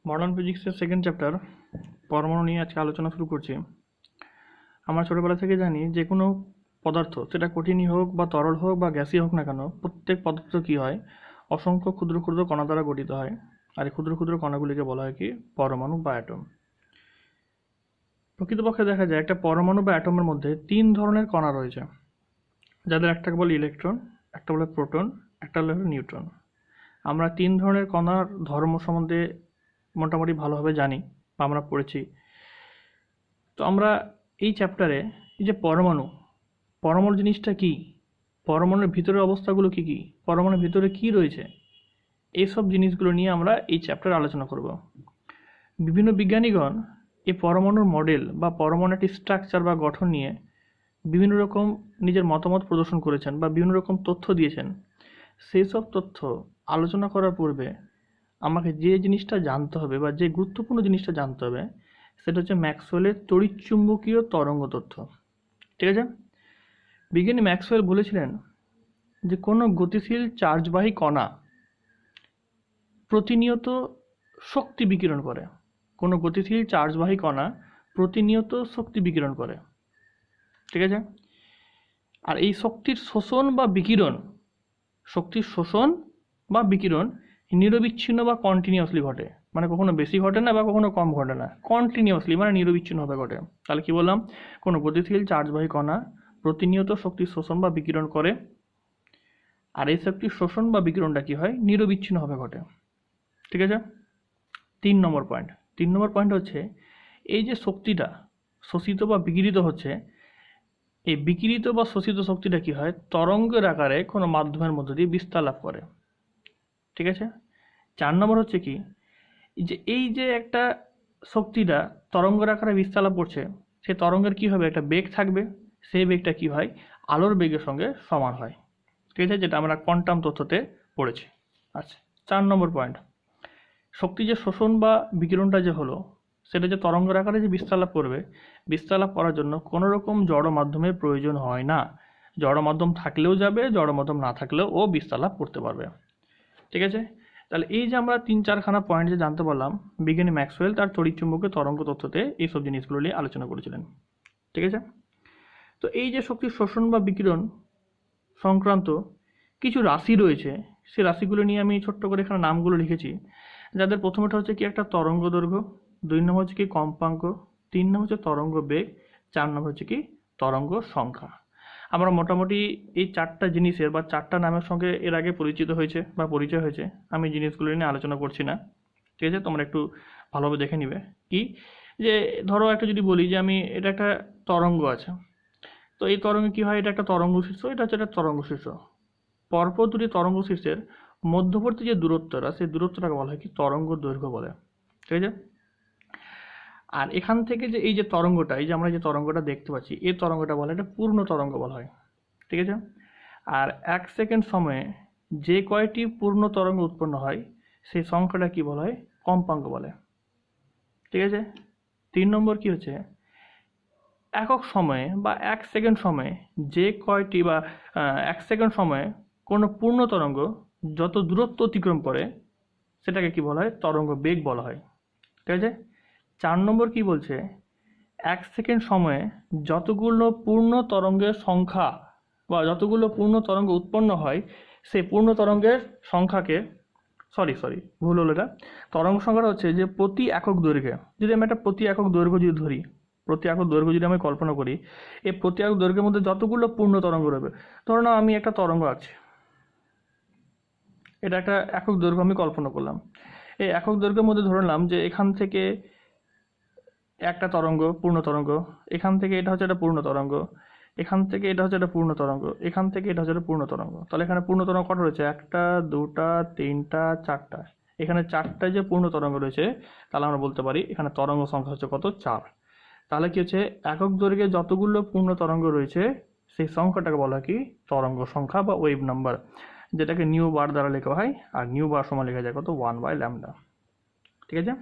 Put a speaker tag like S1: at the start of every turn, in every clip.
S1: Modern ফিজিক্সের second chapter পরমাণু নিয়ে আজকে আলোচনা শুরু করছি। আমরা ছোটোবেলা থেকে জানি যে কোনো পদার্থ, সেটা কঠিনই হোক বা তরল হোক বা গ্যাসই হোক না কেন, প্রত্যেক পদার্থ কী হয়, অসংখ্য ক্ষুদ্র ক্ষুদ্র কণা দ্বারা গঠিত হয়। আর এই ক্ষুদ্র ক্ষুদ্র কণাগুলিকে বলা হয় কি পরমাণু বা অ্যাটম। প্রকৃতপক্ষে দেখা যায় একটা পরমাণু বা অ্যাটমের মধ্যে তিন ধরনের কণা রয়েছে, যাদের একটাকে বলে ইলেকট্রন, একটা বলে প্রোটন, একটা হলো নিউট্রন। আমরা তিন ধরনের কণার ধর্ম সম্বন্ধে মোটামুটি ভালোভাবে জানি বা আমরা পড়েছি। তো আমরা এই চ্যাপ্টারে এই যে পরমাণু জিনিসটা কি, পরমাণুর ভিতরের অবস্থাগুলো কি কি, পরমাণুর ভিতরে কি রয়েছে, এইসব জিনিসগুলো নিয়ে আমরা এই চ্যাপ্টারে আলোচনা করব। বিভিন্ন বিজ্ঞানীগণ এই পরমাণুর মডেল বা পরমাণুর একটি স্ট্রাকচার বা গঠন নিয়ে বিভিন্ন রকম নিজের মতামত প্রদর্শন করেছেন বা বিভিন্ন রকম তথ্য দিয়েছেন। সেই সব তথ্য আলোচনা করার পূর্বে আমাকে যে জিনিসটা জানতে হবে বা যে গুরুত্বপূর্ণ জিনিসটা জানতে হবে, সেটা হচ্ছে ম্যাক্সওয়েলের তড়িৎচুম্বকীয় তরঙ্গ তথ্য। ঠিক আছে? বিজ্ঞানী ম্যাক্সওয়েল বলেছিলেন যে কোনো গতিশীল চার্জবাহী কণা প্রতিনিয়ত শক্তি বিকিরণ করে। কোনো গতিশীল চার্জবাহী কণা প্রতিনিয়ত শক্তি বিকিরণ করে। ঠিক আছে? আর এই শক্তির শোষণ বা বিকিরণ নিরবিচ্ছিন্ন বা কন্টিনিউয়াসলি ঘটে। মানে কখনো বেশি ঘটে না বা কখনো কম ঘটে না, কন্টিনিউয়াসলি মানে নিরবিচ্ছিন্নভাবে ঘটে। তাহলে কি বললাম, কোনো গতিশীল চার্জবাহী কণা প্রতিনিয়ত শক্তির শোষণ বা বিকিরণ করে, আর এই শক্তির শোষণ বা বিকিরণটা কি হয়, নিরবিচ্ছিন্নভাবে ঘটে। ঠিক আছে? 3 নম্বর পয়েন্ট হচ্ছে এই যে শক্তিটা শোষিত বা বিকিরিত হচ্ছে, এই বিকিরিত বা শোষিত শক্তিটা কি হয়, তরঙ্গের আকারে কোনো মাধ্যমের মধ্য দিয়ে বিস্তার লাভ করে। ঠিক আছে? 4 নম্বর হচ্ছে কি, যে এই যে একটা শক্তিটা তরঙ্গের আকারে বিস্তার লাভ করছে, সেই তরঙ্গের কি হবে, একটা বেগ থাকবে। সেই বেগটা কি হয়, আলোর বেগের সঙ্গে সমান হয়। ঠিক আছে? যেটা আমরা কোয়ান্টাম তথ্যতে পড়েছি। আচ্ছা, 4 নম্বর পয়েন্ট, শক্তি যে শোষণ বা বিকিরণটা যে হলো, সেটা যে তরঙ্গের আকারে যে বিস্তার লাভ করবে, বিস্তার লাভ করার জন্য কোনো রকম জড় মাধ্যমের প্রয়োজন হয় না। জড় মাধ্যম থাকলেও যাবে, জড় মাধ্যম না থাকলেও ও বিস্তার লাভ করতে পারবে। ঠিক আছে? তাহলে এই যে আমরা 3-4খানা পয়েন্ট যে জানতে পারলাম, বিজ্ঞানী ম্যাক্সওয়েল তার তড়িৎচুম্বকীয় তরঙ্গ তত্ত্বতে এইসব জিনিসগুলো নিয়ে আলোচনা করেছিলেন। ঠিক আছে? তো এই যে শক্তির শোষণ বা বিকিরণ সংক্রান্ত কিছু রাশি রয়েছে, সেই রাশিগুলো নিয়ে আমি ছোট্ট করে এখানে নামগুলো লিখেছি। যাদের প্রথমটা হচ্ছে কি একটা তরঙ্গ দৈর্ঘ্য, 2 নম্বর হচ্ছে কি কম্পাঙ্ক, 3 নম্বর হচ্ছে তরঙ্গ বেগ, 4 নম্বর হচ্ছে কি তরঙ্গ সংখ্যা। আমরা মোটামুটি এই 4টা জিনিসের বা 4টা নামের সঙ্গে এর আগে পরিচিত হয়েছে বা পরিচয় হয়েছে। আমি জিনিসগুলো নিয়ে আলোচনা করছি না। ঠিক আছে? তোমরা একটু ভালোভাবে দেখে নিবে। কি, যে ধরো একটা যদি বলি যে আমি এটা একটা তরঙ্গ আছে, তো এই তরঙ্গে কি হয়, এটা একটা তরঙ্গ শীর্ষ, এটা হচ্ছে একটা তরঙ্গ শীর্ষ। পরপর দুটি তরঙ্গ শীর্ষের মধ্যবর্তী যে দূরত্বটা, সেই দূরত্বটাকে বলা হয় কি তরঙ্গ দৈর্ঘ্য বলে। ঠিক আছে? আর এখান থেকে যে এই যে তরঙ্গটা, এই যে আমরা যে তরঙ্গটা দেখতে পাচ্ছি, এই তরঙ্গটা বলা হয় এটা পূর্ণ তরঙ্গ বলা হয়। ঠিক আছে? আর 1 সেকেন্ড সময়ে যে কয়টি পূর্ণ তরঙ্গ উৎপন্ন হয়, সেই সংখ্যাটা কি বলা হয়, কম্পাঙ্ক বলে। ঠিক আছে? 3 নম্বর কি হচ্ছে, একক সময়ে বা 1 সেকেন্ড সময়ে যে কয়টি বা 1 সেকেন্ড সময়ে কোনো পূর্ণ তরঙ্গ যত দূরত্ব অতিক্রম করে, সেটাকে কি বলা হয়, তরঙ্গ বেগ বলা হয়। ঠিক আছে? 4 নম্বর কি বলছে, 1 সেকেন্ড সময়ে যতগুলো পূর্ণ তরঙ্গের সংখ্যা বা যতগুলো পূর্ণ তরঙ্গ উৎপন্ন হয়, সেই পূর্ণ তরঙ্গের সংখ্যাকে, সরি ভুল হলো, এটা তরঙ্গ সংখ্যাটা হচ্ছে যে প্রতি একক দৈর্ঘ্যে, যদি আমি একটা প্রতি একক দৈর্ঘ্য যদি ধরি, প্রতি একক দৈর্ঘ্য যদি আমি কল্পনা করি, এই প্রতি একক দৈর্ঘ্যের মধ্যে যতগুলো পূর্ণ তরঙ্গ রয়েছে, ধরো না আমি একটা তরঙ্গ আঁকছি, এটা একটা একক দৈর্ঘ্য আমি কল্পনা করলাম। এই একক দৈর্ঘ্যের মধ্যে ধরলাম যে এখান থেকে একটা তরঙ্গ, পূর্ণ তরঙ্গ, এখান থেকে এটা হচ্ছে একটা পূর্ণ তরঙ্গ, এখান থেকে এটা হচ্ছে একটা পূর্ণ তরঙ্গ, এখান থেকে এটা হচ্ছে একটা পূর্ণ তরঙ্গ। তাহলে এখানে পূর্ণ তরঙ্গ কটা রয়েছে, 1টা 2টা 3টা 4টা, এখানে 4টা যে পূর্ণ তরঙ্গ রয়েছে, তাহলে আমরা বলতে পারি এখানে তরঙ্গ সংখ্যা হচ্ছে কত, 4। তাহলে কি হচ্ছে, একক দৈর্ঘ্যে যতগুলো পূর্ণ তরঙ্গ রয়েছে, সেই সংখ্যাটাকে বলা হয় কি তরঙ্গ সংখ্যা বা ওয়েভ নাম্বার, যেটাকে নিউ বার দ্বারা লেখা হয়। আর নিউ বার সমান লেখা যায় কত, 1/λ। ঠিক আছে?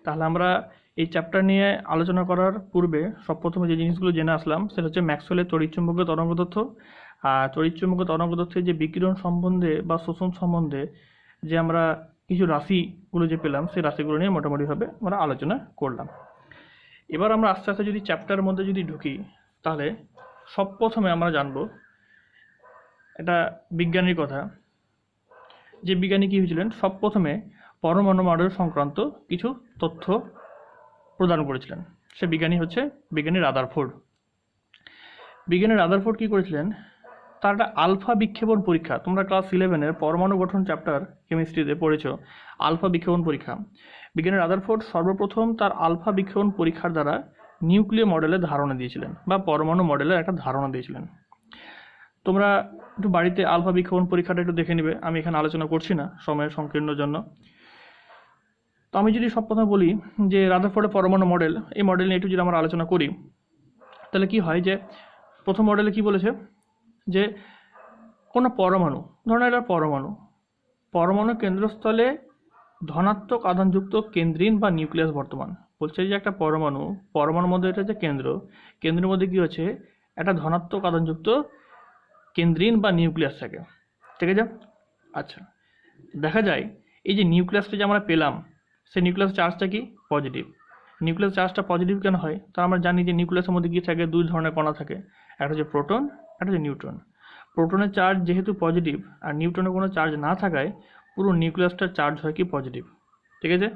S1: তাহলে আমরা এই চ্যাপ্টার নিয়ে আলোচনা করার পূর্বে সবপ্রথমে যে জিনিসগুলো জেনে আসলাম, সেটা হচ্ছে ম্যাক্সওয়েলের তড়িৎচুম্বকীয় তরঙ্গ তথ্য। আর তড়িৎচুম্বকীয় তরঙ্গ তথ্যের যে বিকিরণ সম্বন্ধে বা শোষণ সম্বন্ধে যে আমরা কিছু রাশিগুলো যে পেলাম সেই রাশিগুলো নিয়ে মোটামুটিভাবে আমরা আলোচনা করলাম। এবার আমরা আস্তে আস্তে যদি চ্যাপ্টারের মধ্যে যদি ঢুকি, তাহলে সব প্রথমে আমরা জানবো এটা বিজ্ঞানীর কথা, যে বিজ্ঞানী কী হয়েছিলেন, সব প্রথমে পরমাণু মডেল সংক্রান্ত কিছু তথ্য প্রদান করেছিলেন। সে বিজ্ঞানী হচ্ছে বিজ্ঞানী রাদারফোর্ড। বিজ্ঞানী রাদারফোর্ড কী করেছিলেন, তার একটা আলফা বিক্ষেপণ পরীক্ষা, তোমরা ক্লাস 11-এর পরমাণু গঠন চ্যাপ্টার কেমিস্ট্রিতে পড়েছো আলফা বিক্ষেপণ পরীক্ষা। বিজ্ঞানী রাদারফোর্ড সর্বপ্রথম তার আলফা বিক্ষেপণ পরীক্ষার দ্বারা নিউক্লিয় মডেলের ধারণা দিয়েছিলেন বা পরমাণু মডেলের একটা ধারণা দিয়েছিলেন। তোমরা একটু বাড়িতে আলফা বিক্ষেপণ পরীক্ষাটা একটু দেখে নিবে, আমি এখানে আলোচনা করছি না সময়ের সংকীর্ণর জন্য। তো আমি যদি সব কথা বলি যে রাদারফোর্ডের পরমাণু মডেল, এই মডেল নিয়ে একটু যদি আমরা আলোচনা করি, তাহলে কি হয় যে প্রথম মডেলে কি বলেছে যে কোনো পরমাণু, ধরুন এটা পরমাণু কেন্দ্রস্থলে ধনাত্মক আধানযুক্ত কেন্দ্রীন বা নিউক্লিয়াস বর্তমান। বলছে যে একটা পরমাণুর মধ্যে এটা যে কেন্দ্রের মধ্যে কি হচ্ছে, একটা ধনাত্মক আধানযুক্ত কেন্দ্রীন বা নিউক্লিয়াস থাকে, ঠিক আছে। আচ্ছা, দেখা যায় এই যে নিউক্লিয়াসটা যে আমরা পেলাম, সেই নিউক্লিয়াস চার্জটা কি পজিটিভ। নিউক্লিয়াস চার্জটা পজিটিভ কেন হয়, তা আমরা জানি যে নিউক্লিয়াসের মধ্যে কি থাকে, দুই ধরনের কণা থাকে, একটা হচ্ছে প্রোটন, একটা হচ্ছে নিউট্রন। প্রোটনের চার্জ যেহেতু পজিটিভ আর নিউট্রনের কোনো চার্জ না থাকায় পুরো নিউক্লিয়াসটার চার্জ হয় কি পজিটিভ, ঠিক আছে।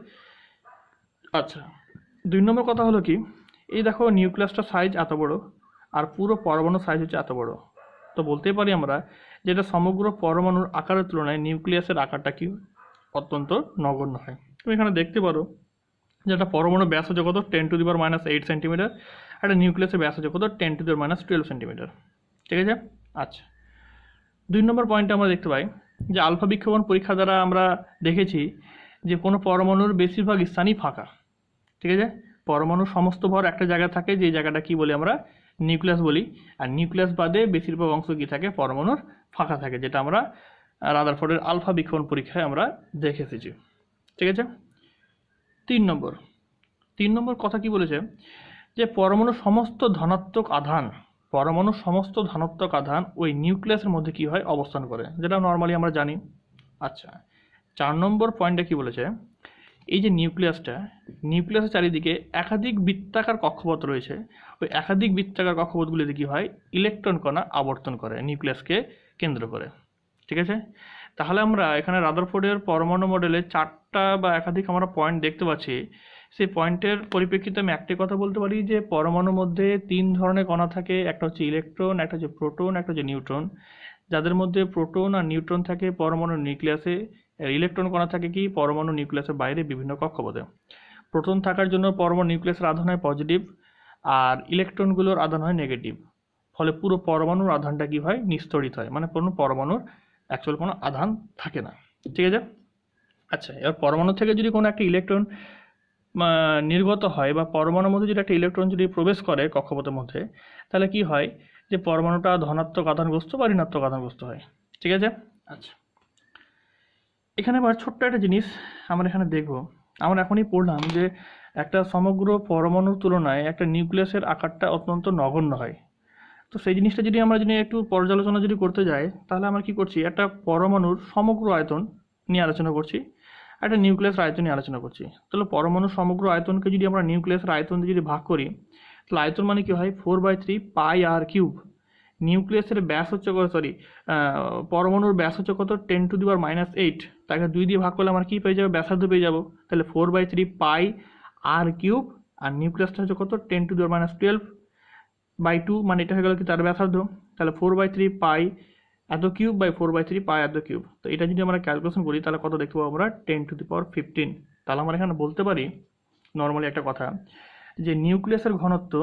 S1: আচ্ছা, 2 নম্বর কথা হলো কি, এই দেখো নিউক্লিয়াসটার সাইজ এত বড় আর পুরো পরমাণুর সাইজ হচ্ছে এত বড়, তো বলতেই পারি আমরা যেটা সমগ্র পরমাণুর আকারের তুলনায় নিউক্লিয়াসের আকারটা কি অত্যন্ত নগণ্য হয়। তুমি এখানে দেখতে পারো যে একটা পরমাণুর ব্যাস হচ্ছে কত 10⁻⁸ সেন্টিমিটার, একটা নিউক্লিয়াসের ব্যাস হচ্ছে কত 10⁻12 সেন্টিমিটার, ঠিক আছে। আচ্ছা, 2 নম্বর পয়েন্টে আমরা দেখতে পাই যে আলফা বিক্ষেপণ পরীক্ষা দ্বারা আমরা দেখেছি যে কোনো পরমাণুর বেশিরভাগ স্থানই ফাঁকা, ঠিক আছে। পরমাণুর সমস্ত ভর একটা জায়গায় থাকে, যে জায়গাটা কি বলি আমরা নিউক্লিয়াস বলি, আর নিউক্লিয়াস বাদে বেশিরভাগ অংশ কি থাকে পরমাণুর ফাঁকা থাকে, যেটা আমরা রাদারফোর্ডের আলফা বিক্ষেপণ পরীক্ষায় আমরা দেখে এসেছি, ঠিক আছে। 3 নম্বর কথা কি বলেছে যে পরমাণুর সমস্ত ধনাত্মক আধান ওই নিউক্লিয়াসের মধ্যে কি হয় অবস্থান করে, যেটা নর্মালি আমরা জানি। আচ্ছা, 4 নম্বর পয়েন্টে কি বলেছে, এই যে নিউক্লিয়াসের চারিদিকে একাধিক বৃত্তাকার কক্ষপথ রয়েছে, ওই একাধিক বৃত্তাকার কক্ষপথগুলিতে কি হয় ইলেকট্রন কণা আবর্তন করে নিউক্লিয়াসকে কেন্দ্র করে, ঠিক আছে। তাহলে আমরা এখানে রাদারফোর্ডের পরমাণু মডেলে 4টা বা একাধিক আমরা পয়েন্ট দেখতে পাচ্ছি। সেই পয়েন্টের পরিপ্রেক্ষিতে আমি একটাই কথা বলতে পারি যে পরমাণুর মধ্যে 3 ধরনের কণা থাকে, একটা হচ্ছে ইলেকট্রন, একটা হচ্ছে প্রোটন, একটা হচ্ছে নিউট্রন। যাদের মধ্যে প্রোটন আর নিউট্রন থাকে পরমাণুর নিউক্লিয়াসে, আর ইলেকট্রন কণা থাকে কি পরমাণু নিউক্লিয়াসের বাইরে বিভিন্ন কক্ষপথে। প্রোটন থাকার জন্য পরমাণু নিউক্লিয়াসের আধান হয় পজিটিভ আর ইলেকট্রনগুলোর আধান হয় নেগেটিভ, ফলে পুরো পরমাণুর আধানটা কি হয় নিস্তড়িত হয়, মানে কোনো পরমাণুর অ্যাকচুয়াল কোনো আধান থাকে না, ঠিক আছে। আচ্ছা, এবার পরমাণু থেকে যদি কোনো একটা ইলেকট্রন নির্গত হয় বা পরমাণুর মধ্যে যদি একটা ইলেকট্রন যদি প্রবেশ করে কক্ষপথের মধ্যে, তাহলে কি হয় যে পরমাণুটা ধনাত্মক আধানগ্রস্ত বা ঋণাত্মক আধানগ্রস্ত হয়, ঠিক আছে। আচ্ছা, এখানে আবার ছোট্ট একটা জিনিস আমরা এখানে দেখব, আমরা এখনই পড়লাম যে একটা সমগ্র পরমাণুর তুলনায় একটা নিউক্লিয়াসের আকারটা অত্যন্ত নগণ্য হয়। তো সেই জিনিসটা যদি আমরা একটু পর্যালোচনা যদি করতে যাই, তাহলে আমরা কি করছি, একটা পরমাণুর সমগ্র আয়তন নিয়ে আলোচনা করছি, একটা নিউক্লিয়াসের আয়তন নিয়ে আলোচনা করছি। তাহলে পরমাণুর সমগ্র আয়তনকে যদি আমরা নিউক্লিয়াসের আয়তন দিয়ে যদি ভাগ করি, তাহলে আয়তন মানে কি হয় 4/3 πr³। নিউক্লিয়াসের ব্যাস হচ্ছে পরমাণুর ব্যাস হচ্ছে কত 10⁻⁸, তাকে 2 দিয়ে ভাগ করলে আমরা কি পেয়ে যাবো, ব্যাসার্ধ পেয়ে যাবো। তাহলে 4/3 πr³ আর নিউক্লিয়াসটা হচ্ছে কত 10⁻12/2, মানে এটা হয়ে গেল কি তার ব্যাসার্ধ। তাহলে 4/3 π এত কিউব বাই 4/3 π এত কিউব। তো এটা যদি আমরা ক্যালকুলেশন করি তাহলে কত দেখতে পাবো আমরা 10⁻15। তাহলে আমরা এখানে বলতে পারি নর্মালি একটা কথা যে নিউক্লিয়াসের ঘনত্ব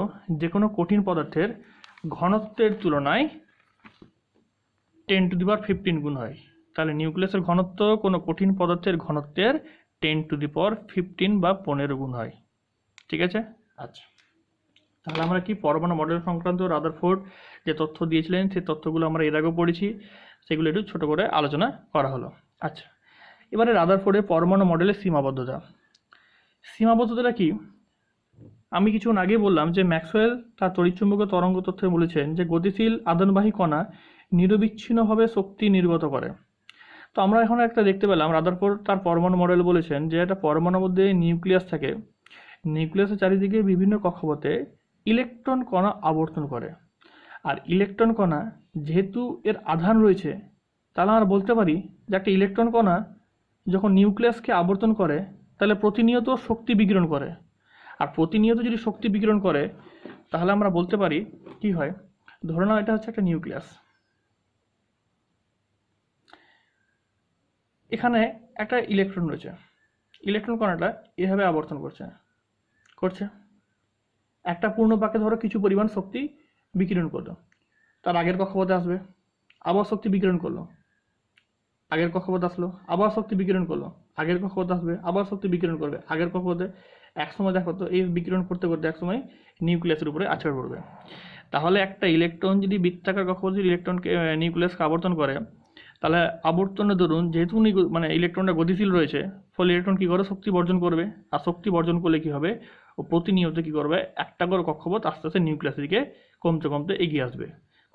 S1: যে কোনো কঠিন পদার্থের ঘনত্বের তুলনায় 10⁻15 গুণ হয়। তাহলে নিউক্লিয়াসের ঘনত্ব কোনো কঠিন পদার্থের ঘনত্বের 10⁻15 বা 15 গুণ হয়, ঠিক আছে। আচ্ছা, তাহলে আমরা কি পরমাণু মডেল সংক্রান্ত রাদারফোর্ড যে তথ্য দিয়েছিলেন সেই তথ্যগুলো আমরা এর আগেও পড়েছি, সেগুলো একটু ছোটো করে আলোচনা করা হলো। আচ্ছা, এবারে রাদারফোর্ডের পরমাণু মডেলের সীমাবদ্ধতাটা কি, আমি কিছুক্ষণ আগে বললাম যে ম্যাক্সওয়েল তার তড়িৎচুম্বকীয় তরঙ্গ তথ্যে বলেছেন যে গতিশীল আধানবাহী কণা নিরবিচ্ছিন্নভাবে শক্তি নির্গত করে। তো আমরা এখন একটা দেখতে পেলাম রাদারফোর্ড তার পরমাণু মডেল বলেছেন যে একটা পরমাণুর মধ্যে নিউক্লিয়াস থাকে, নিউক্লিয়াসের চারিদিকে বিভিন্ন কক্ষপথে ইলেকট্রন কণা আবর্তন করে। আর ইলেকট্রন কণা যেহেতু এর আধান রয়েছে, তাহলে আমরা বলতে পারি যে একটা ইলেকট্রন কণা যখন নিউক্লিয়াসকে আবর্তন করে তাহলে প্রতিনিয়ত শক্তি বিকিরণ করে। আর প্রতিনিয়ত যদি শক্তি বিকিরণ করে তাহলে আমরা বলতে পারি কি হয়, ধরে নাও এটা হচ্ছে একটা নিউক্লিয়াস, এখানে একটা ইলেকট্রন রয়েছে, ইলেকট্রন কণাটা এভাবে আবর্তন করছে করছে একটা পূর্ণ পাকে ধরো কিছু পরিমাণ শক্তি বিকিরণ করলো, তার আগের কক্ষপথে আসবে, আবার শক্তি বিকিরণ করলো, আগের কক্ষপথে আসলো, আবার শক্তি বিকিরণ করলো, আগের কক্ষপথে আসবে, আবার শক্তি বিকিরণ করবে আগের কক্ষপথে। একসময় দেখো তো এই বিকিরণ করতে করতে একসময় নিউক্লিয়াসের উপরে আছড়ে পড়বে। তাহলে একটা ইলেকট্রন যদি বৃত্তাকার কক্ষপথে ইলেকট্রনকে নিউক্লিয়াসকে আবর্তন করে, তাহলে আবর্তনের দরুন যেহেতু মানে ইলেকট্রনটা গতিশীল রয়েছে, ফলে ইলেকট্রন কী করে শক্তি বর্জন করবে। আর শক্তি বর্জন করলে কী হবে, ও প্রতিনিয়ত কী করবে, একটা করে কক্ষপথ আস্তে আস্তে নিউক্লিয়াসের দিকে কমতে কমতে এগিয়ে আসবে,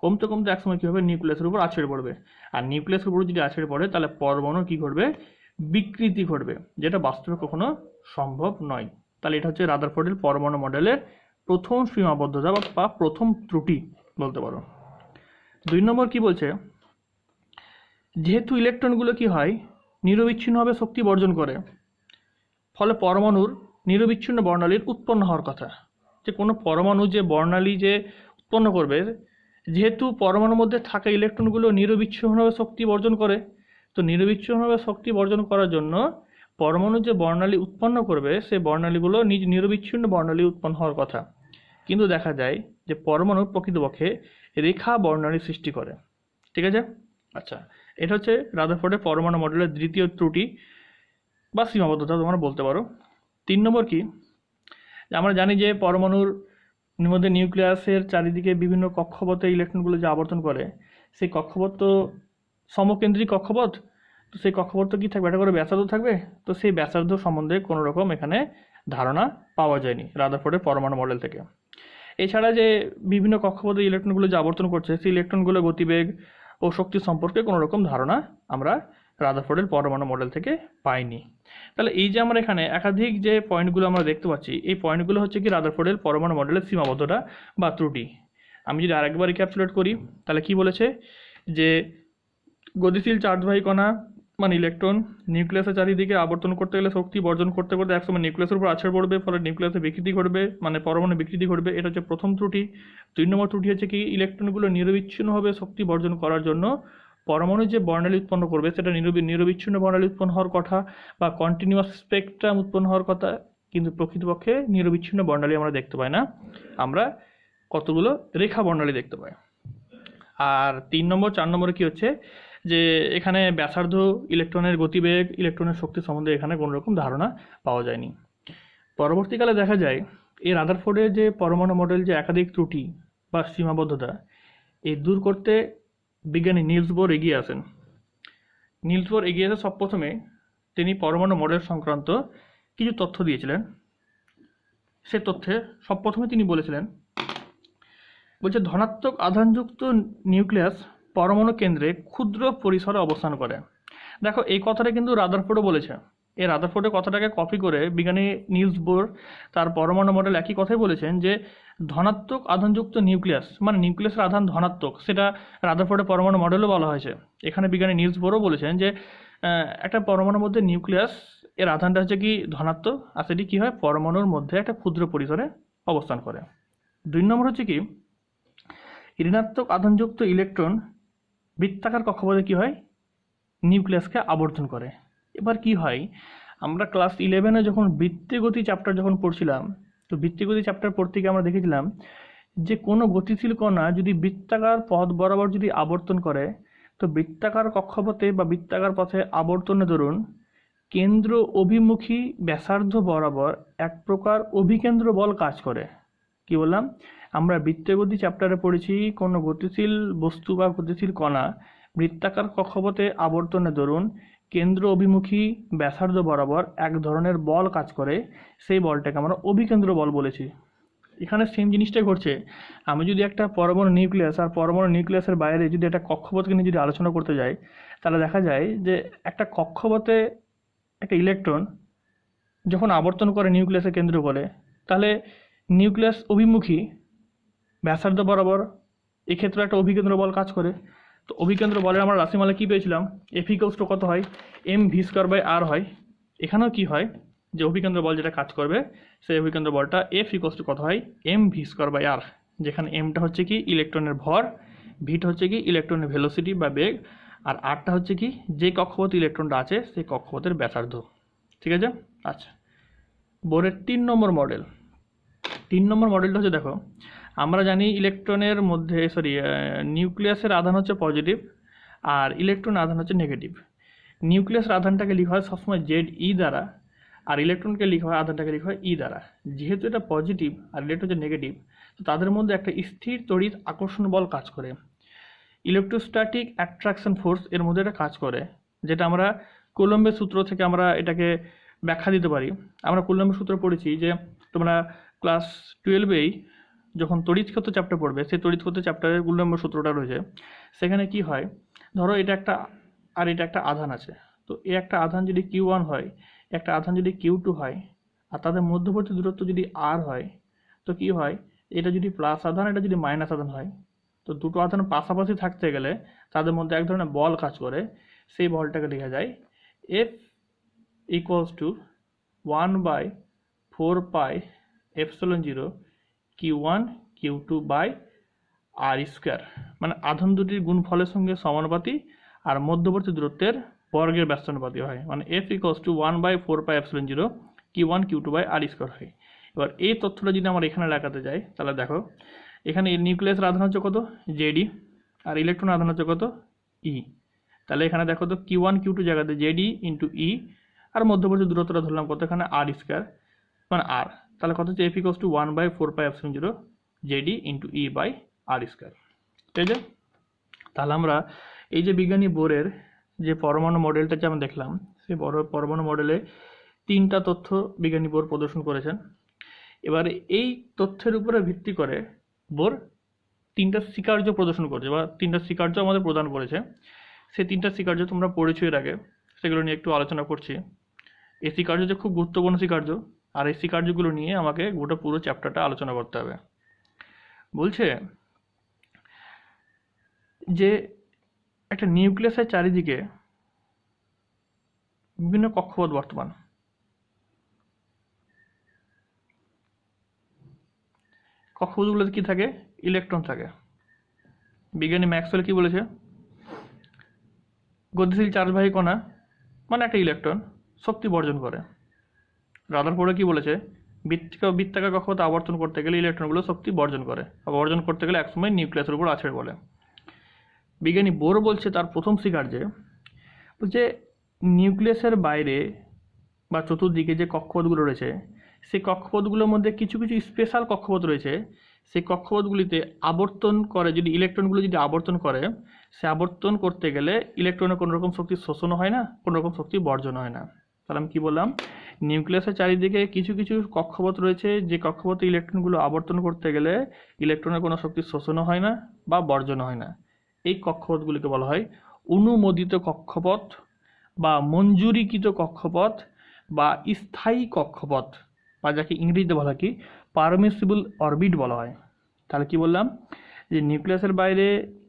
S1: কমতে কমতে একসময় কী হবে, নিউক্লিয়াসের উপর আছড়ে পড়বে। আর নিউক্লিয়াসের উপর যদি আছড়ে পড়ে তাহলে পরমাণু কী ঘটবে, বিকৃতি ঘটবে, যেটা বাস্তবে কখনো সম্ভব নয়। তাহলে এটা হচ্ছে রাদারফোর্ডের পরমাণু মডেলের প্রথম সীমাবদ্ধতা বা প্রথম ত্রুটি বলতে পারো। 2 নম্বর কি বলছে, যেহেতু ইলেকট্রনগুলো কি হয়, নিরবিচ্ছিন্নভাবে শক্তি বর্জন করে, ফলে পরমাণুর নিরবিচ্ছিন্ন বর্ণালীর উৎপন্ন হওয়ার কথা। যে কোনো পরমাণু যে বর্ণালী যে উৎপন্ন করবে, যেহেতু পরমাণুর মধ্যে থাকা ইলেকট্রনগুলো নিরবিচ্ছিন্নভাবে শক্তি বর্জন করে, তো নিরবিচ্ছিন্নভাবে শক্তি বর্জন করার জন্য পরমাণু যে বর্ণালী উৎপন্ন করবে সেই বর্ণালীগুলো নিরবিচ্ছিন্ন বর্ণালী উৎপন্ন হওয়ার কথা। কিন্তু দেখা যায় যে পরমাণু প্রকৃতপক্ষে রেখা বর্ণালী সৃষ্টি করে। ঠিক আছে, আচ্ছা, এটা হচ্ছে রাদারফোর্ডের পরমাণু মডেলের দ্বিতীয় ত্রুটি বা সীমাবদ্ধতা তোমরা বলতে পারো। 3 নম্বর কি, আমরা জানি যে পরমাণুর মধ্যে নিউক্লিয়াসের চারিদিকে বিভিন্ন কক্ষপথে ইলেকট্রনগুলো যে আবর্তন করে, সেই কক্ষপথ তো সমকেন্দ্রিক কক্ষপথ, তো সেই কক্ষপথ তো কী থাকবে, একটা করে ব্যাসার্ধ থাকবে। তো সেই ব্যাসার্ধ সম্বন্ধে কোনো রকম এখানে ধারণা পাওয়া যায়নি রাদারফোর্ডের পরমাণু মডেল থেকে। এছাড়া যে বিভিন্ন কক্ষপথে ইলেকট্রনগুলো যে আবর্তন করছে, সেই ইলেকট্রনগুলো গতিবেগ ও শক্তি সম্পর্কে কোনো রকম ধারণা আমরা রাদারফোর্ডের পরমাণু মডেল থেকে পাইনি। তাহলে এই যে আমরা এখানে একাধিক যে পয়েন্টগুলো আমরা দেখতে পাচ্ছি, এই পয়েন্টগুলো হচ্ছে কি রাদারফোর্ডের পরমাণু মডেলের সীমাবদ্ধতা বা ত্রুটি। আমি যদি আরেকবার রিক্যাপচুলেট করি তাহলে কি বলেছে, যে গতিশীল চার্জবাহী কণা মানে ইলেকট্রন নিউক্লিয়াসের চারিদিকে আবর্তন করতে গেলে শক্তি বর্জন করতে করতে একসময় নিউক্লিয়াসের উপর আছড়ে পড়বে, ফলে নিউক্লিয়াসে বিকৃতি ঘটবে, মানে পরমাণু বিকৃতি ঘটবে। এটা হচ্ছে প্রথম ত্রুটি। 2 নম্বর ত্রুটি হচ্ছে কি, ইলেকট্রনগুলো নিরবিচ্ছিন্নভাবে শক্তি বর্জন করার জন্য পরমাণু যে বর্ণালী উৎপন্ন করবে সেটা নিরবিচ্ছিন্ন বর্ণালী উৎপন্ন হওয়ার কথা বা কন্টিনিউয়াস স্পেকট্রাম উৎপন্ন হওয়ার কথা, কিন্তু প্রকৃতপক্ষে নিরবিচ্ছিন্ন বর্ণালী আমরা দেখতে পাই না, আমরা কতগুলো রেখা বর্ণালী দেখতে পাই। আর 3 নম্বর 4 নম্বরে কি হচ্ছে, যে এখানে ব্যাসার্ধ, ইলেকট্রনের গতিবেগ, ইলেকট্রনের শক্তি সম্বন্ধে এখানে কোনো রকম ধারণা পাওয়া যায়নি। পরবর্তীকালে দেখা যায় এই রাদারফোর্ডের যে পরমাণু মডেল যে একাধিক ত্রুটি বা সীমাবদ্ধতা, এই দূর করতে বিজ্ঞানী নিলস বোর এগিয়ে আসেন। নিলস বোর এগিয়ে এসে সব প্রথমে তিনি পরমাণু মডেল সংক্রান্ত কিছু তথ্য দিয়েছিলেন। সে তথ্যে সব প্রথমে তিনি বলেছিলেন, বলছে ধনাত্মক আধানযুক্ত নিউক্লিয়াস পরমাণু কেন্দ্রে ক্ষুদ্র পরিসরে অবস্থান করে। দেখো এই কথাটা কিন্তু রাদারফোর্ডও বলেছে। এই রাদারফোর্ডের কথাটাকে কপি করে বিজ্ঞানী নিলস বোর তার পরমাণু মডেল একই কথাই বলেছেন, যে ধনাত্মক আধানযুক্ত নিউক্লিয়াস মানে নিউক্লিয়াসের আধান ধনাত্মক, সেটা রাদারফোর্ডের পরমাণু মডেলও বলা হয়েছে। এখানে বিজ্ঞানী নিলস বোরও বলেছেন যে একটা পরমাণুর মধ্যে নিউক্লিয়াস এর আধানটা হচ্ছে কি ধনাত্মক, আর সেটি কী হয়, পরমাণুর মধ্যে একটা ক্ষুদ্র পরিসরে অবস্থান করে। 2 নম্বর হচ্ছে কি, ঋণাত্মক আধানযুক্ত ইলেকট্রন বৃত্তাকার কক্ষপথে কী হয়, নিউক্লিয়াসকে আবর্তন করে। এবার কি হয়, আমরা ক্লাস 11-এ যখন বৃত্তিগতি চ্যাপ্টার যখন পড়ছিলাম, তো বৃত্তিগতি চ্যাপ্টার পড়তে গিয়ে আমরা দেখেছিলাম যে কোনো গতিশীল কণা যদি বৃত্তাকার পথ বরাবর যদি আবর্তন করে, তো বৃত্তাকার কক্ষপথে বা বৃত্তাকার পথে আবর্তনের দরুন কেন্দ্র অভিমুখী ব্যাসার্ধ বরাবর এক প্রকার অভিকেন্দ্র বল কাজ করে। কি বললাম, আমরা বৃত্তগতি চ্যাপ্টারে পড়েছি কোনো গতিশীল বস্তু বা গতিশীল কণা বৃত্তাকার কক্ষপথে আবর্তনের দরুন কেন্দ্র অভিমুখী ব্যাসার্ধ বরাবর এক ধরনের বল কাজ করে, সেই বলটাকে আমরা অভিকেন্দ্র বল বলেছি। এখানে সেম জিনিসটাই ঘটছে। আমি যদি একটা পরমাণু নিউক্লিয়াস আর পরমাণু নিউক্লিয়াসের বাইরে যদি একটা কক্ষপথকে নিয়ে যদি আলোচনা করতে যাই, তাহলে দেখা যায় যে একটা কক্ষপথে একটা ইলেকট্রন যখন আবর্তন করে নিউক্লিয়াসে কেন্দ্র করে, তাহলে নিউক্লিয়াস অভিমুখী ব্যাসার্ধ বরাবর এক্ষেত্রে একটা অভিকেন্দ্র বল কাজ করে। তো অভিকেন্দ্র বলের আমরা রাশিমালা কী পেয়েছিলাম, এফ ইকুয়ালস টু কত হয়, এম ভি স্কোয়ার বাই আর হয়। এখানেও কি হয় যে অভিকেন্দ্র বল যেটা কাজ করবে সেই অভিকেন্দ্র বলটা এফ ইকুয়ালস টু কত হয়, এম ভি স্কোয়ার বাই আর, যেখানে এমটা হচ্ছে কি ইলেকট্রনের ভর, ভিটা হচ্ছে কি ইলেকট্রনের ভেলোসিটি বা বেগ, আর আরটা হচ্ছে কি যে কক্ষপথে ইলেকট্রনটা আছে সেই কক্ষপথের ব্যাসার্ধ। ঠিক আছে। আচ্ছা, বোরের 3 নম্বর মডেল। 3 নম্বর মডেলটা হচ্ছে, দেখো আমরা জানি ইলেকট্রনের মধ্যে নিউক্লিয়াসের আধান হচ্ছে পজিটিভ আর ইলেকট্রনের আধান হচ্ছে নেগেটিভ। নিউক্লিয়াসের আধানটাকে লেখা হয় সবসময় জেড ই দ্বারা, আর ইলেকট্রনকে লেখা হয় আধানটাকে লেখা হয় ই দ্বারা। যেহেতু এটা পজিটিভ আর ইলেকট্রন হচ্ছে নেগেটিভ, তো তাদের মধ্যে একটা স্থির তড়িৎ আকর্ষণ বল কাজ করে, ইলেকট্রোস্ট্যাটিক অ্যাট্রাকশন ফোর্স এর মধ্যে এটা কাজ করে, যেটা আমরা কুলম্বের সূত্র থেকে আমরা এটাকে ব্যাখ্যা দিতে পারি। আমরা কুলম্বের সূত্র পড়েছি, যে তোমরা ক্লাস 12-এই যখন তড়িৎ ক্ষেত্র চ্যাপ্টার পড়বে, সেই তড়িৎ ক্ষেত্র চ্যাপ্টারের কুলম্বের সূত্রটা রয়েছে। সেখানে কি হয়, ধরো এটা একটা আর এটা একটা আধান আছে, তো এই একটা আধান যদি Q1 হয়, একটা আধান যদি Q2 হয়, আর তাদের মধ্যবর্তী দূরত্ব যদি R হয়, তো কি হয়, এটা যদি প্লাস আধান এটা যদি মাইনাস আধান হয়, তো দুটো আধান পাশাপাশি থাকতে গেলে তাদের মধ্যে এক ধরনের বল কাজ করে। সেই বলটাকে লেখা যায় F equals to 1/4πε0 Q1 Q2 by R square, মানে আধান দুটির গুণফলের সঙ্গে সমানুপাতি আর মধ্যবর্তী দূরত্বের বর্গের ব্যস্তানুপাতি হয়, মানে F equals to 1/4πε0 Q1 Q2 by R square হয়। এবার এই তথ্যটা যদি আমরা এখানে লেখাতে যাই, তাহলে দেখো এখানে নিউক্লিয়াসের আধান হচ্ছে কত, জেডি, আর ইলেকট্রন আধান হচ্ছে কত, ই। তাহলে এখানে দেখো তো Q1 Q2 জায়গাতে জেডি ইন্টু ই, আর মধ্যবর্তী দূরত্বটা ধরলাম কত, এখানে আর স্কোয়ার, মানে আর। তাহলে কত হচ্ছে, F equals to 1/4πε0 ZD into E by R square. ঠিক আছে। তাহলে আমরা এই যে বিজ্ঞানী বোরের যে পরমাণু মডেলটা যে আমরা দেখলাম, সেই পরমাণু মডেলে 3টা তথ্য বিজ্ঞানী বোর প্রদর্শন করেছেন। এবারে এই তথ্যের উপরে ভিত্তি করে বোর 3টা স্বীকার্য প্রদর্শন করছে, বা 3টা স্বীকার্য আমাদের প্রদান করেছে। সেই 3টা স্বীকার্য তোমরা পড়েছো এর আগে, সেগুলো নিয়ে একটু আলোচনা করছি। এই স্বীকার্য যে খুব গুরুত্বপূর্ণ স্বীকার্য, আর এই স্বীকার্যগুলো নিয়ে আমাকে গোটা পুরো চ্যাপ্টারটা আলোচনা করতে হবে। বলছে যে একটা নিউক্লিয়াসের চারিদিকে বিভিন্ন কক্ষপথ বর্তমান। কক্ষপথগুলোতে কি থাকে, ইলেকট্রন থাকে। বিজ্ঞানী ম্যাক্সওয়েল কি বলেছে, গতিশীল চার্জবাহী কণা মানে একটা ইলেকট্রন শক্তি বর্জন করে। রাদারফোর্ড কি বলেছে, বৃত্তাকার কক্ষপথ আবর্তন করতে গেলে ইলেকট্রনগুলো শক্তি বর্জন করে, বর্জন করতে গেলে একসময় নিউক্লিয়াসের উপর আছড়ে বলে। বিজ্ঞানী বোর বলছে তার প্রথম স্বীকার্যে, বলছে নিউক্লিয়াসের বাইরে বা চতুর্দিকে যে কক্ষপথগুলো রয়েছে, সেই কক্ষপথগুলোর মধ্যে কিছু কিছু স্পেশাল কক্ষপথ রয়েছে। সেই কক্ষপথগুলিতে আবর্তন করে, যদি ইলেকট্রনগুলো যদি আবর্তন করে, সে আবর্তন করতে গেলে ইলেকট্রনের কোনো রকম শক্তি শোষণ হয় না, কোনো রকম শক্তি বর্জন হয় না। তাহলে আমি কী বললাম, নিউক্লিয়াসের চারিদিকে কিছু কিছু কক্ষপথ রয়েছে, যে কক্ষপথে ইলেকট্রনগুলো আবর্তন করতে গেলে ইলেকট্রনের কোনো শক্তি শোষণও হয় না বা বর্জন হয় না। এই কক্ষপথগুলিকে বলা হয় অনুমোদিত কক্ষপথ বা মঞ্জুরিকৃত কক্ষপথ বা স্থায়ী কক্ষপথ, বা যাকে ইংরেজিতে বলা হয় কি পারমিসিবল অরবিট বলা হয়। তাহলে কি বললাম, যে নিউক্লিয়াসের বাইরে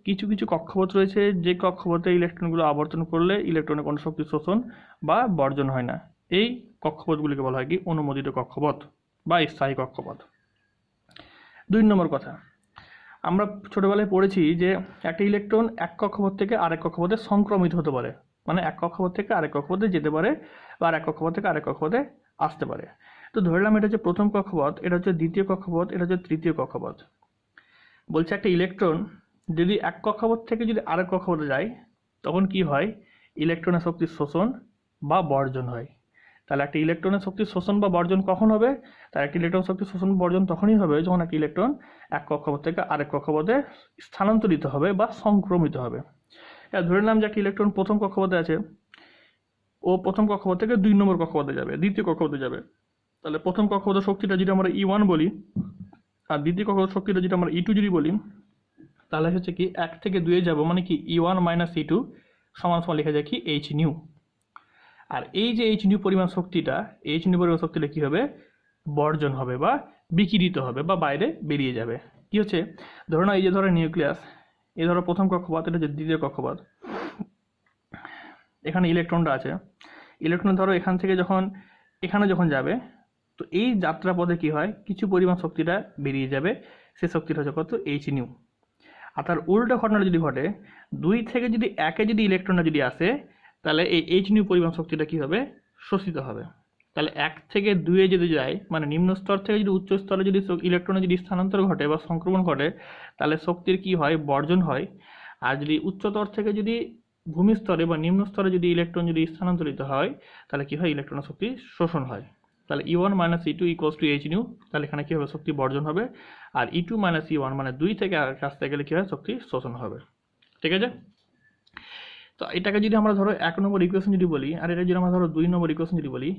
S1: কিছু কিছু কক্ষপথ রয়েছে, যে কক্ষপথে ইলেকট্রনগুলো আবর্তন করলে ইলেকট্রনের কোনো শক্তি শোষণ বা বর্জন হয় না। এই কক্ষপথগুলিকে বলা হয় কি অনুমোদিত কক্ষপথ বা স্থায়ী কক্ষপথ। 2 নম্বর কথা, আমরা ছোটবেলায় পড়েছি যে একটা ইলেকট্রন এক কক্ষপথ থেকে আরেক কক্ষপথে সংক্রমিত হতে পারে, মানে এক কক্ষপথ থেকে আরেক কক্ষপথে যেতে পারে বা আরেক কক্ষপথ থেকে আরেক কক্ষপথে আসতে পারে। তো ধরলাম এটা হচ্ছে প্রথম কক্ষপথ, এটা হচ্ছে দ্বিতীয় কক্ষপথ, এটা হচ্ছে তৃতীয় কক্ষপথ। বলছে একটা ইলেকট্রন যদি এক কক্ষপথ থেকে যদি আরেক কক্ষপথে যায়, তখন কি হয়, ইলেকট্রনের শক্তির শোষণ বা বর্জন হয়। তাহলে একটা ইলেকট্রনের শক্তির শোষণ বা বর্জন কখন হবে, তার একটা ইলেকট্রন শক্তির শোষণ বর্জন তখনই হবে যখন একটা ইলেকট্রন এক কক্ষপথ থেকে আরেক কক্ষপথে স্থানান্তরিত হবে বা সংক্রমিত হবে। ধরে নিলাম যে একটা ইলেকট্রন প্রথম কক্ষপথে আছে, ও প্রথম কক্ষপথ থেকে 2 নম্বর কক্ষপথে যাবে, দ্বিতীয় কক্ষপথে যাবে। তাহলে প্রথম কক্ষপথের শক্তিটা যদি আমরা E1 বলি, আর দ্বিতীয় কক্ষপথ শক্তিটা যেটা আমরা E2 যদি বলি, তাহলে হচ্ছে কি 1 থেকে 2 যাব, মানে কি E1 মাইনাস E2 সমান সমান লেখা যায় কি h নিউ। আর এই যে h নিউ পরিমাণ শক্তিটা, h নিউ পরিমাণ শক্তিটা কি হবে, বর্জন হবে বা বিকিরিত হবে বা বাইরে বেরিয়ে যাবে। কি হচ্ছে, ধরো না এই যে ধরো নিউক্লিয়াস, এই ধরো প্রথম কক্ষপথ, এটা যে দ্বিতীয় কক্ষপথ, এখানে ইলেকট্রনটা আছে। ইলেকট্রন ধরো এখান থেকে যখন এখানে যখন যাবে, তো এই যাত্রা পথে কি হয়, কিছু পরিমাণ শক্তিটা বেরিয়ে যাবে, সে শক্তিটা হচ্ছে কত, h নিউ। আর তার উল্টো ঘটনাটা যদি ঘটে, 2 থেকে যদি 1-এ যদি ইলেকট্রনটা যদি আসে, তাহলে এই h নিউ পরিমাণ শক্তিটা কি হবে, শোষিত হবে। তাহলে 1 থেকে 2-এ যদি যায়, মানে নিম্ন স্তর থেকে যদি উচ্চ স্তরে যদি ইলেকট্রনের যদি স্থানান্তর ঘটে বা সংক্রমণ ঘটে, তাহলে শক্তির কি হয়, বর্জন হয়। আর যদি উচ্চতর থেকে যদি ভূমি স্তরে বা নিম্ন স্তরে যদি ইলেকট্রন যদি স্থানান্তরিত হয়, তাহলে কি হয়, ইলেকট্রনের শক্তি শোষণ হয়। তাহলে E1 minus E2 equals to h new, তাহলে এখানে কি হবে, শক্তি বর্জন হবে। আর E2 মাইনাস E1 মানে 2 থেকে আসতে গেলে কি হয়, শক্তি শোষণ হবে। ঠিক আছে, তো এটাকে যদি আমরা ধরো 1 নম্বর ইকুয়েশন যদি বলি, আর এটা যদি আমরা ধরো 2 নম্বর ইকুয়েশন যদি বলি,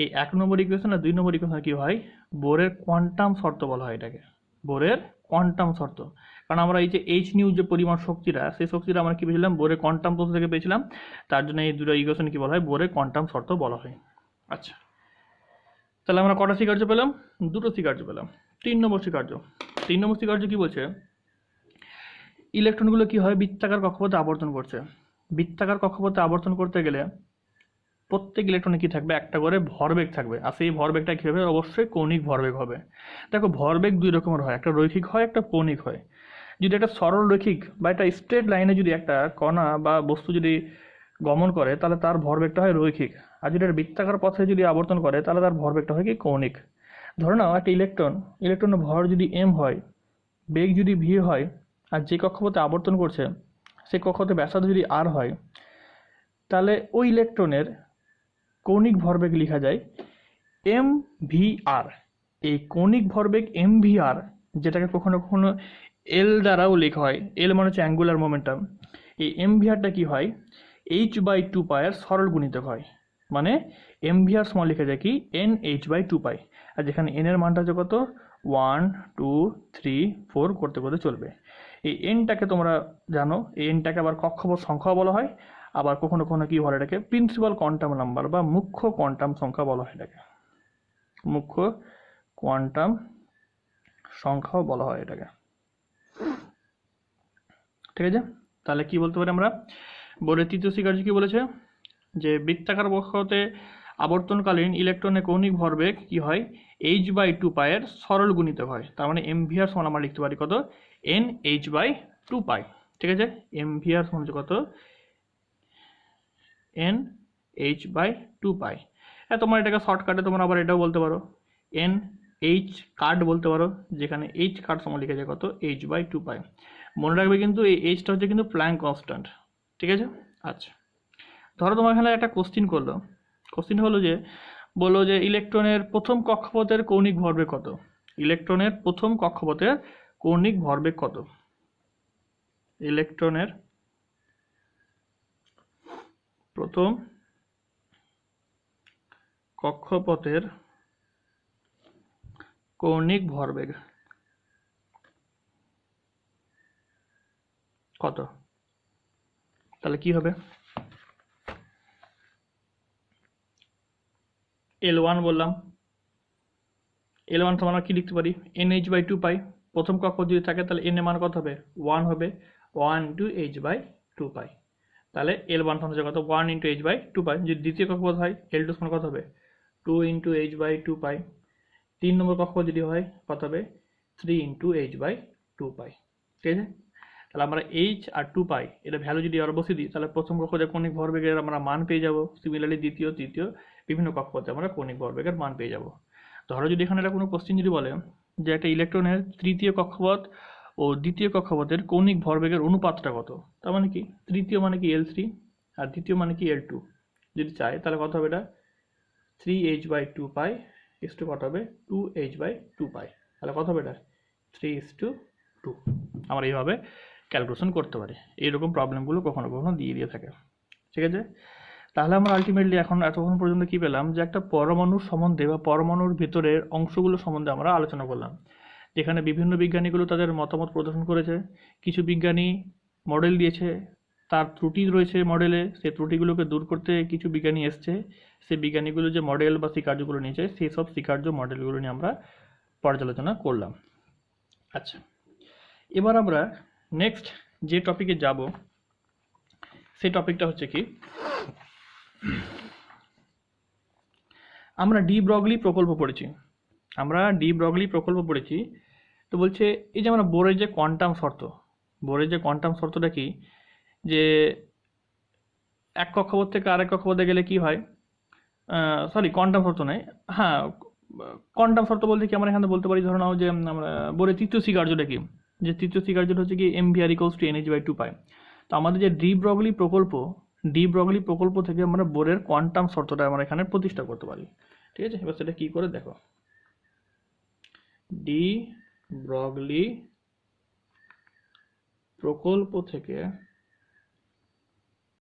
S1: এই 1 নম্বর ইকুয়েশন আর 2 নম্বর ইকুয়েশন কি হয়, বোরের কোয়ান্টাম শর্ত বলা হয় এটাকে, বোরের কোয়ান্টাম শর্ত। কারণ আমরা এই যে h নিউ যে পরিমাণ শক্তিটা, সেই শক্তিটা আমরা কি পেয়েছিলাম, বোরের কোয়ান্টাম তত্ত্ব থেকে পেয়েছিলাম। তার জন্য এই দুটো ইকুয়েশন কি বলা হয়, বোরের কোয়ান্টাম শর্ত বলা হয়। আচ্ছা, তাহলে আমরা কটা স্বীকার্য পেলাম, দুটো স্বীকার্য পেলাম। 3 নম্বর স্বীকার্য, 3 নম্বর স্বীকার্য কি বলছে, ইলেকট্রনগুলো কি হয়, বৃত্তাকার কক্ষপথে আবর্তন করছে। বৃত্তাকার কক্ষপথে আবর্তন করতে গেলে প্রত্যেক ইলেকট্রনে কি থাকবে, একটা করে ভরবেগ থাকবে। আর সেই ভরবেগটা কি হবে, অবশ্যই কৌণিক ভরবেগ হবে। দেখো ভরবেগ দুই রকমের হয়, একটা রৈখিক হয়, একটা কৌণিক হয়। যদি একটা সরল রৈখিক বা একটা স্ট্রেট লাইনে যদি একটা কণা বা বস্তু যদি গমন করে, তাহলে তার ভরবেগটা হয় রৈখিক। আর যদি একটা বৃত্তাকার পথে যদি আবর্তন করে, তাহলে তার ভরবেগটা হয় কি কৌণিক। ধরো না একটা ইলেকট্রনের ভর যদি m হয়, বেগ যদি v হয়, আর যে কক্ষপথে আবর্তন করছে সেই কক্ষপথে ব্যাসার্ধ যদি r হয়, তাহলে ওই ইলেকট্রনের কৌণিক ভরবেগ লেখা যায় mvr। এই কৌণিক ভরবেগ mvr, যেটাকে কখনো কখনো এল দ্বারাও লেখা হয়, এল মানে হচ্ছে অ্যাঙ্গুলার মোমেন্টাম। এই mvrটা কি হয়, h/2π এর সরল গুণিতক হয়। মানে mvr সমান লেখা যায় কি nh/2π। আর যেখানে n এর মানটা হচ্ছে কত, 1 2 3 4 করতে করতে চলবে। এই এনটাকে তোমরা জানো, এই এনটাকে আবার কক্ষপথ সংখ্যা বলা হয়। আবার কখনো কখনো কি বলে এটাকে, প্রিন্সিপাল কোয়ান্টাম নাম্বার বা মুখ্য কোয়ান্টাম সংখ্যা বলা হয় এটাকে, মুখ্য কোয়ান্টাম সংখ্যাও বলা হয় এটাকে। ঠিক আছে, তাহলে কি বলতে পারি আমরা, বোরের তৃতীয় স্বীকার্য কি বলেছে, যে বৃত্তাকার কক্ষপথে আবর্তনকালীন ইলেকট্রনের কৌণিক ভরবেগ কি হয়, h/2π এর সরল গুণিতক হয়। তার মানে mvr সমান আমরা লিখতে পারি কত, nh/2π। ঠিক আছে, mvr সমান হচ্ছে কত, nh/2π। হ্যাঁ, তোমরা এটাকে শর্টকাটে তোমরা আবার এটাও বলতে পারো, h কাট বলতে পারো, যেখানে h কাট সমান লিখে যায় কত, h/2π। মনে রাখবে কিন্তু এই এইচটা হচ্ছে কিন্তু প্ল্যাঙ্ক কনস্ট্যান্ট। ঠিক আছে, আচ্ছা ধরো তোমার এখানে একটা কোশ্চিন করলো, কোশ্চিন হলো যে বললো যে ইলেকট্রনের প্রথম কক্ষপথের কৌণিক ভরবেগ কত, ইলেকট্রনের প্রথম কক্ষপথের কৌণিক ভরবেগ কত, ইলেকট্রনের প্রথম কক্ষপথের কৌণিক ভরবেগ কত, তাহলে কি হবে, L1 বললাম, L1 তো আমরা কি লিখতে পারি, nh/2π। প্রথম কক্ষপথ যদি থাকে তাহলে n এর মান কত হবে, 1 হবে, 1 × h/2π। তাহলে L1 সমান হচ্ছে কত, 1 × h/2π। যদি দ্বিতীয় কক্ষপথ হয়, L2 সমান কত হবে, 2 × h/2π। 3 নম্বর কক্ষপথ যদি হয় কত হবে, 3 × h/2π। ঠিক আছে, তাহলে আমরা h আর 2π এটা ভ্যালু যদি আরো বসিয়ে দিই, তাহলে প্রথম কক্ষপথের কৌণিক ভরবেগের আমরা মান পেয়ে যাব। সিমিলারলি দ্বিতীয় তৃতীয় বিভিন্ন কক্ষপথে আমরা কৌণিক ভরবেগের মান পেয়ে যাব। ধরো যদি এখানে একটা কোনো কোশ্চেন যদি বলে যে একটা ইলেকট্রনের তৃতীয় কক্ষপথ ও দ্বিতীয় কক্ষপথের কৌণিক ভরবেগের অনুপাতটা কত, তার মানে কি তৃতীয় মানে কি L3 আর দ্বিতীয় মানে কি L2 যদি চাই, তাহলে কত হবে, এটা 3h/2π ইসটু কত হবে, 2h/2π। তাহলে কত হবে, এটা 3:2। আমরা এইভাবে ক্যালকুলেশন করতে পারি। এইরকম প্রবলেমগুলো কখনো কখনো দিয়ে থাকে। ঠিক আছে, তাহলে আমরা আলটিমেটলি এখন এতক্ষণ পর্যন্ত কি পেলাম, যে একটা পরমাণুর সম্বন্ধে বা পরমাণুর ভেতরের অংশগুলো সম্বন্ধে আমরা আলোচনা করলাম। যেখানে বিভিন্ন বিজ্ঞানীগুলো তাদের মতামত প্রদর্শন করেছে। কিছু বিজ্ঞানী মডেল দিয়েছে, তার ত্রুটি রয়েছে মডেলে, সেই ত্রুটিগুলোকে দূর করতে কিছু বিজ্ঞানী এসছে। সেই বিজ্ঞানীগুলো যে মডেল বা স্বীকার্যগুলো নিয়েছে, সেই সব স্বীকার্য মডেলগুলো নিয়ে আমরা পর্যালোচনা করলাম। আচ্ছা, এবার আমরা নেক্সট যে টপিকে যাব সেই টপিকটা হচ্ছে কি, আমরা ডি ব্রগলি প্রকল্প পড়েছি। তো বলছে এই যে আমরা বোরের যে কোয়ান্টাম শর্তটা কি, যে এক কক্ষপথ থেকে আরেক কক্ষপথে গেলে কি হয়, সরি কোয়ান্টাম শর্ত নয়, হ্যাঁ কোয়ান্টাম শর্ত বলতে কি আমরা এখানে বলতে পারি, ধরো নাও যে আমরা বোরের তৃতীয় স্বীকার্যটা কি, যে তৃতীয় স্বীকার্যটা হচ্ছে কি mvr = nh/2 পাই। তো আমাদের যে ডি ব্রগলি প্রকল্প থেকে আমরা বোরের কোয়ান্টাম শর্তটা আমরা এখানে প্রতিষ্ঠা করতে পারি। ঠিক আছে, এবার সেটা কি করে দেখো। ডি ব্রগলি প্রকল্প থেকে